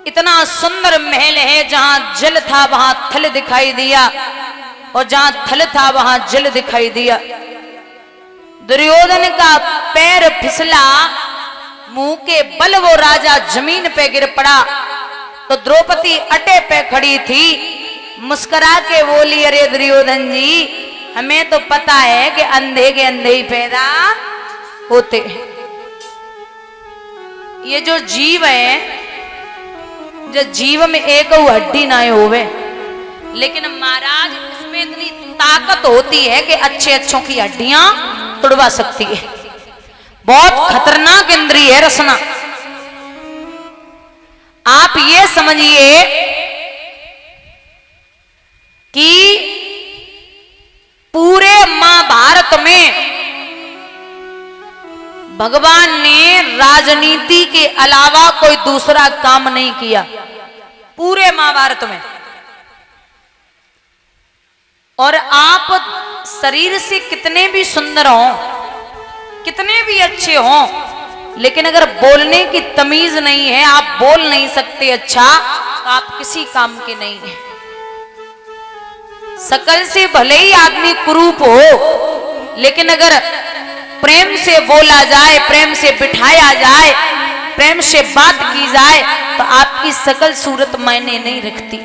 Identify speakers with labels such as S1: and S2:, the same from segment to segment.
S1: इतना सुंदर महल है, जहां जल था वहां थल दिखाई दिया, और जहां थल था वहां जल दिखाई दिया। दुर्योधन का पैर फिसला, मुंह के बल वो राजा जमीन पे गिर पड़ा। तो द्रौपदी अटे पे खड़ी थी, मुस्कुरा के बोली, अरे दुर्योधन जी, हमें तो पता है कि अंधे के अंधे ही पैदा होते। ये जो जीव है, जो जीव में एक हड्डी ना होवे, लेकिन महाराज इसमें इतनी ताकत होती है कि अच्छे अच्छों की हड्डियां तोड़वा सकती है। बहुत खतरनाक इंद्रिय है रसना। आप ये समझिए कि पूरे महाभारत में भगवान ने राजनीति के अलावा कोई दूसरा काम नहीं किया, पूरे महाभारत में। और आप शरीर से कितने भी सुंदर हों, कितने भी अच्छे हों, लेकिन अगर बोलने की तमीज नहीं है, आप बोल नहीं सकते अच्छा, तो आप किसी काम के नहीं हैं। सकल से भले ही आदमी कुरूप हो, लेकिन अगर प्रेम से बोला जाए, प्रेम से बिठाया जाए, प्रेम से बात की जाए, तो आपकी सकल सूरत मायने नहीं रखती।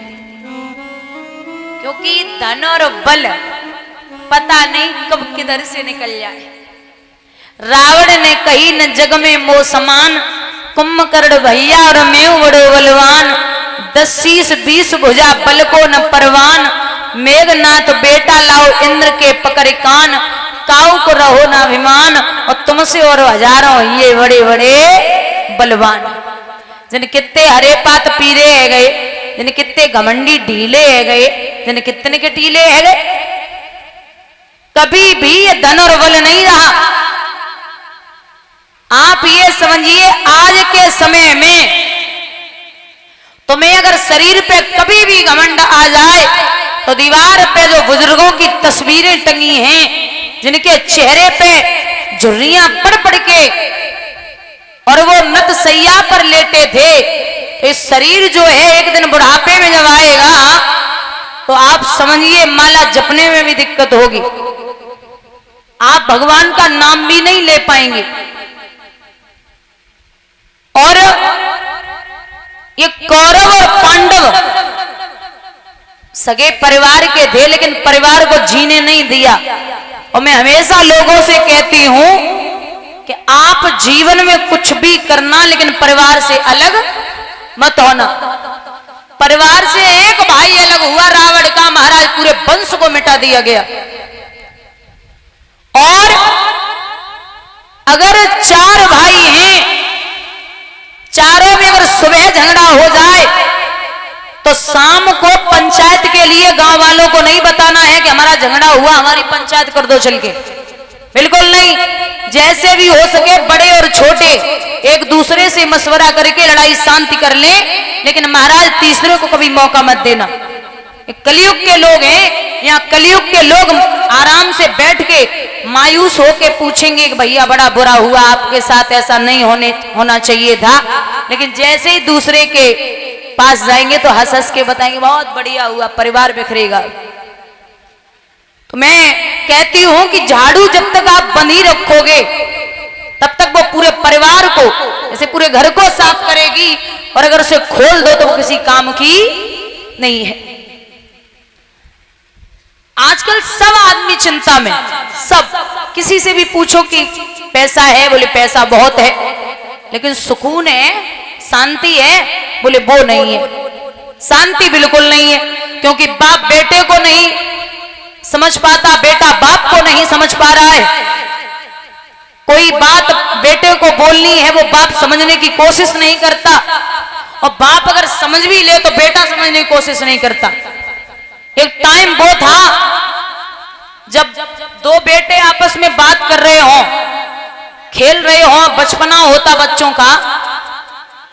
S1: क्योंकि धन और बल पता नहीं कब किधर से निकल जाए। रावण ने कही न जग में मोह समान, कुंभकर्ण भैया और मैं बड़ो बलवान, 10 शीश 20 भुजा बल को न परवान, मेघनाथ बेटा लाओ इंद्र के पकड़ कान, काऊ को रहो ना अभिमान, और तुमसे और हजारों ये बड़े बड़े बलवान। जिन कितने हरे पात पीरे है गए, जिन कितने घमंडी ढीले है गए, जिन कितने के टीले है गए। कभी भी ये धन और बल नहीं रहा। आप ये समझिए, आज के समय में तुम्हें अगर शरीर पे कभी भी घमंड आ जाए, तो दीवार पे जो बुजुर्गों की तस्वीरें टंगी हैं, जिनके चेहरे पे झुर्रियां पड़ पड़ के और वो नत सैया पर लेटे थे, तो इस शरीर जो है एक दिन बुढ़ापे में जब आएगा, तो आप समझिए माला जपने में भी दिक्कत होगी। आप भगवान का नाम भी नहीं ले पाएंगे। और ये कौरव और पांडव सगे परिवार के थे, लेकिन परिवार को जीने नहीं दिया। और मैं हमेशा लोगों से कहती हूं कि आप जीवन में कुछ भी करना, लेकिन परिवार से अलग मत होना। परिवार से एक भाई अलग हुआ रावण का, महाराज पूरे वंश को मिटा दिया गया। और अगर 4 भाई हैं, चारों में अगर सुबह झगड़ा हो जाए, तो शाम को पंचायत के लिए गांव वालों को नहीं बताना है कि हमारा झगड़ा हुआ, हमारी पंचायत कर दो चल के। बिल्कुल नहीं। जैसे भी हो सके बड़े और छोटे एक दूसरे से मशवरा करके लड़ाई शांति कर ले, लेकिन महाराज तीसरे को कभी मौका मत देना। कलयुग के लोग हैं, यहाँ कलयुग के लोग आराम से बैठ के मायूस होके पूछेंगे कि भैया बड़ा बुरा हुआ, आपके साथ ऐसा नहीं होना चाहिए था। लेकिन जैसे ही दूसरे के पास जाएंगे तो हंस हंस के बताएंगे बहुत बढ़िया हुआ, परिवार बिखरेगा। तो मैं कहती हूं कि झाड़ू जब तक आप बंधी रखोगे, तब तक वो पूरे परिवार को, जैसे पूरे घर को साफ करेगी, और अगर उसे खोल दो तो वो किसी काम की नहीं है। आजकल सब आदमी चिंता में, सब। किसी से भी पूछो कि पैसा है, बोले पैसा बहुत है, लेकिन सुकून है, शांति है, बोले वो नहीं है। शांति बिल्कुल नहीं है, क्योंकि बाप बेटे को नहीं समझ पाता, बेटा बाप को नहीं समझ पा रहा है। कोई बात बेटे को बोलनी है, वो बाप समझने की कोशिश नहीं करता, और बाप अगर समझ भी ले तो बेटा समझने की कोशिश नहीं करता। एक टाइम वो था जब 2 बेटे आपस में बात कर रहे हो, खेल रहे हो, बचपना होता बच्चों का,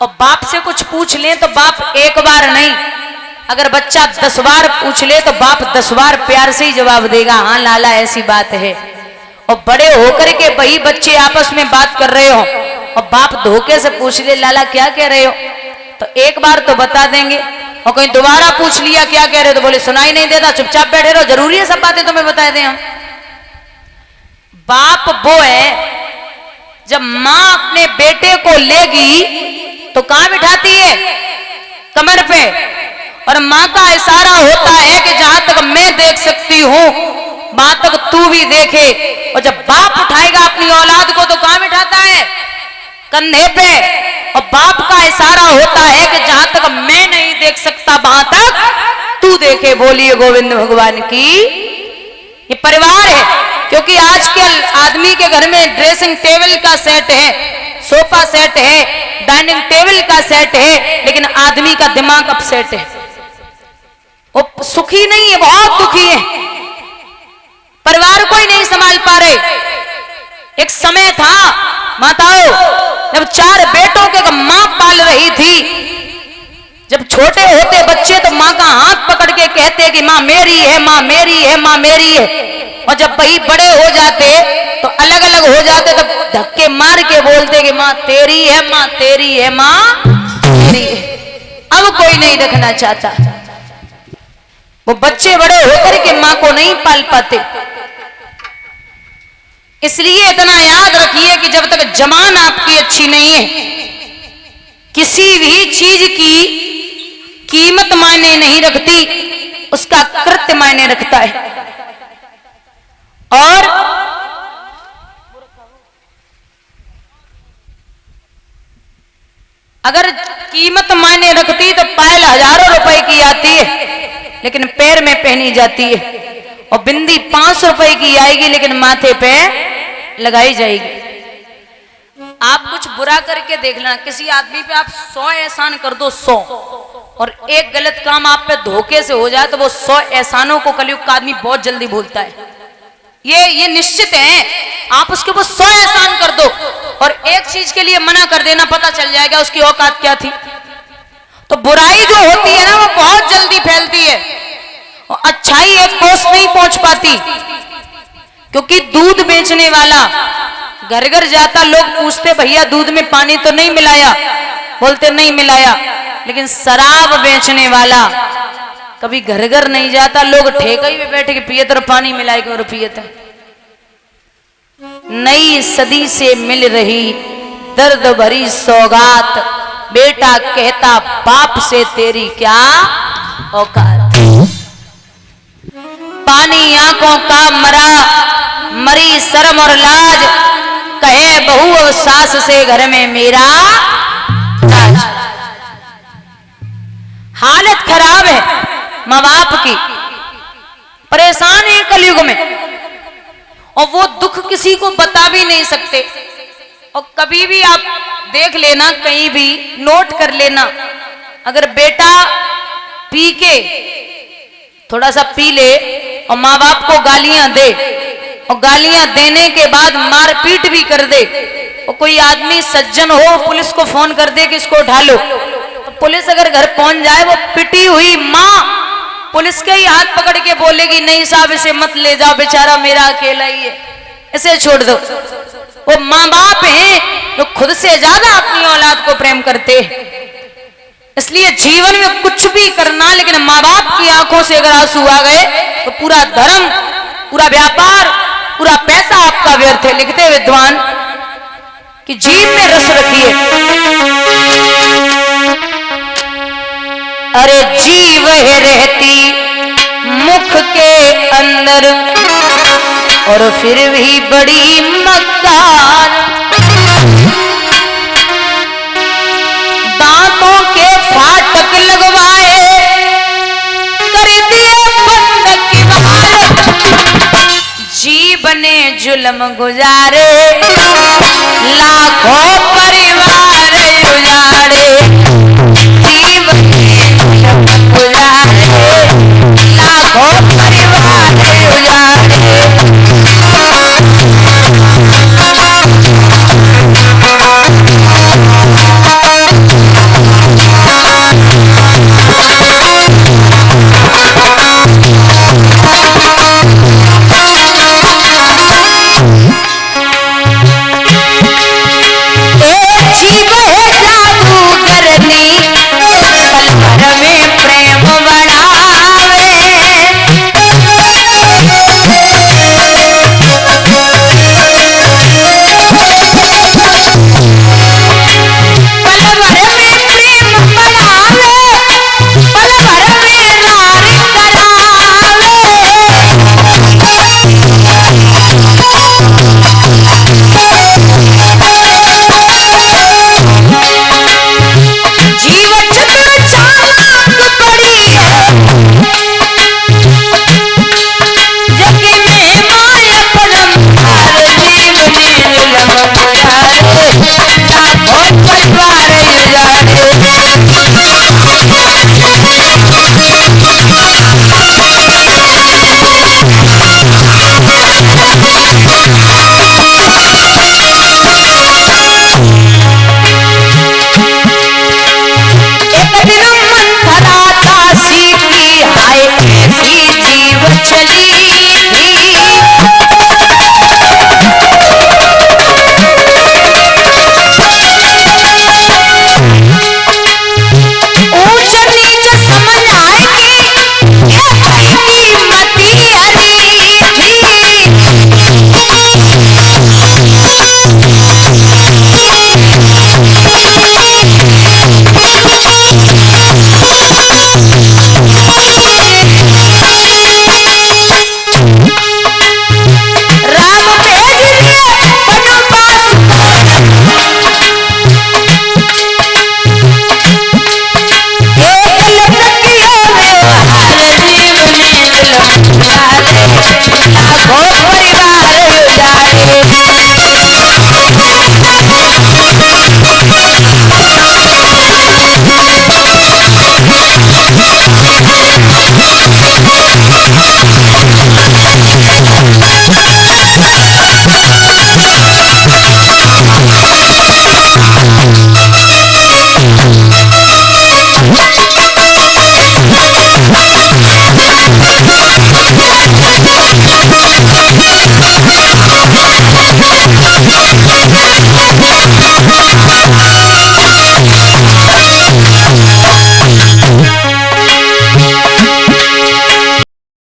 S1: और बाप से कुछ पूछ ले तो बाप एक बार नहीं, अगर बच्चा 10 बार पूछ ले तो बाप 10 बार प्यार से ही जवाब देगा, हाँ लाला ऐसी बात है। और बड़े होकर के वही बच्चे आपस में बात कर रहे हो, और बाप धोखे से पूछ ले लाला क्या कह रहे हो, तो एक बार तो बता देंगे, और कहीं दोबारा पूछ लिया क्या कह रहे हो तो बोले सुनाई नहीं देता, चुपचाप बैठे रहो। जरूरी है सब बातें तुम्हें बता दें हम? बाप वो है जब मां अपने बेटे को लेगी तो कहां बिठाती है? कमर पे। और मां का इशारा होता है कि जहां तक मैं देख सकती हूं वहां तक तू भी देखे। और जब बाप उठाएगा अपनी औलाद को तो कहां बिठाता है? कंधे पे। और बाप का इशारा होता है कि जहां तक मैं नहीं देख सकता वहां तक तू देखे। बोलिए गोविंद भगवान की। ये परिवार है, क्योंकि आज के आदमी के घर में ड्रेसिंग टेबल का सेट है, सोफा सेट है, डाइनिंग टेबल का सेट है, लेकिन आदमी का दिमाग अपसेट है। वो सुखी नहीं है, बहुत दुखी है। परिवार को ही नहीं संभाल पा रहे। एक समय था माताओं, जब 4 बेटों के मां पाल रही थी। जब छोटे होते बच्चे तो मां का हाथ पकड़ के कहते कि मां मेरी है, मां मेरी है, मां मेरी है। और जब वही बड़े हो जाते तो अलग अलग हो जाते तो धक्के मार के बोलते कि मां तेरी है, मां तेरी है, मां तेरी है। अब कोई नहीं रखना चाहता। वो बच्चे बड़े होकर के मां को नहीं पाल पाते। इसलिए इतना याद रखिए कि जब तक जबान आपकी अच्छी नहीं है, किसी भी चीज की कीमत मायने नहीं रखती, उसका कृत्य मायने रखता है। और अगर कीमत मायने रखती तो पायल हजारों रुपए की आती है लेकिन पैर में पहनी जाती है, और बिंदी 500 रुपए की आएगी लेकिन माथे पे लगाई जाएगी। आप कुछ बुरा करके देख लेना, किसी आदमी पे आप 100 एहसान कर दो, 100, और एक गलत काम आप पे धोखे से हो जाए तो वो 100 एहसानों को कलयुग का आदमी बहुत जल्दी भूलता है। ये निश्चित है। आप उसके ऊपर 100 एहसान कर दो और एक चीज के लिए मना कर देना, पता चल जाएगा उसकी औकात क्या थी। तो बुराई जो होती है ना वो बहुत जल्दी फैलती है, और अच्छाई एक कोस नहीं पहुंच पाती। क्योंकि दूध बेचने वाला घर घर जाता, लोग पूछते भैया दूध में पानी तो नहीं मिलाया? बोलते नहीं मिलाया। लेकिन शराब बेचने वाला कभी घर घर नहीं जाता, लोग ठेके ही में बैठ के पिए तो पानी मिलाए के और पियता। नई सदी से मिल रही दर्द भरी सौगात, बेटा कहता बाप से तेरी क्या औकात। पानी आंखों का मरा, मरी शर्म और लाज, कहे बहू और सास से घर में मेरा राज। हालत खराब है माँ बाप की, परेशान है कलयुग में, और वो दुख किसी को बता भी नहीं सकते। और कभी भी आप देख लेना, कहीं भी नोट कर लेना, अगर बेटा पी के थोड़ा सा पी ले और माँ बाप को गालियां दे, और गालियां देने के बाद मारपीट भी कर दे, और कोई आदमी सज्जन हो पुलिस को फोन कर दे कि इसको उठा लो, तो पुलिस अगर घर पहुंच जाए, वो पिटी हुई माँ पुलिस के ही हाथ पकड़ के बोलेगी नहीं साहब इसे मत ले जाओ, बेचारा मेरा अकेला ही है, इसे छोड़ दो। वो माँ बाप हैं जो खुद से ज्यादा अपनी औलाद को प्रेम करते हैं। इसलिए जीवन में कुछ भी करना, लेकिन माँ बाप की आंखों से अगर आंसू आ गए तो पूरा धर्म, पूरा व्यापार, पूरा पैसा आपका व्यर्थ है। लिखते विद्वान कि जीव में रस रखिए। अरे जीव है रहती मुख के अंदर और फिर भी बड़ी मक्कार, दांतों के फाटक लगवाए कर दिए बंद किवाड़, जीव ने जुल्म गुजारे लाखों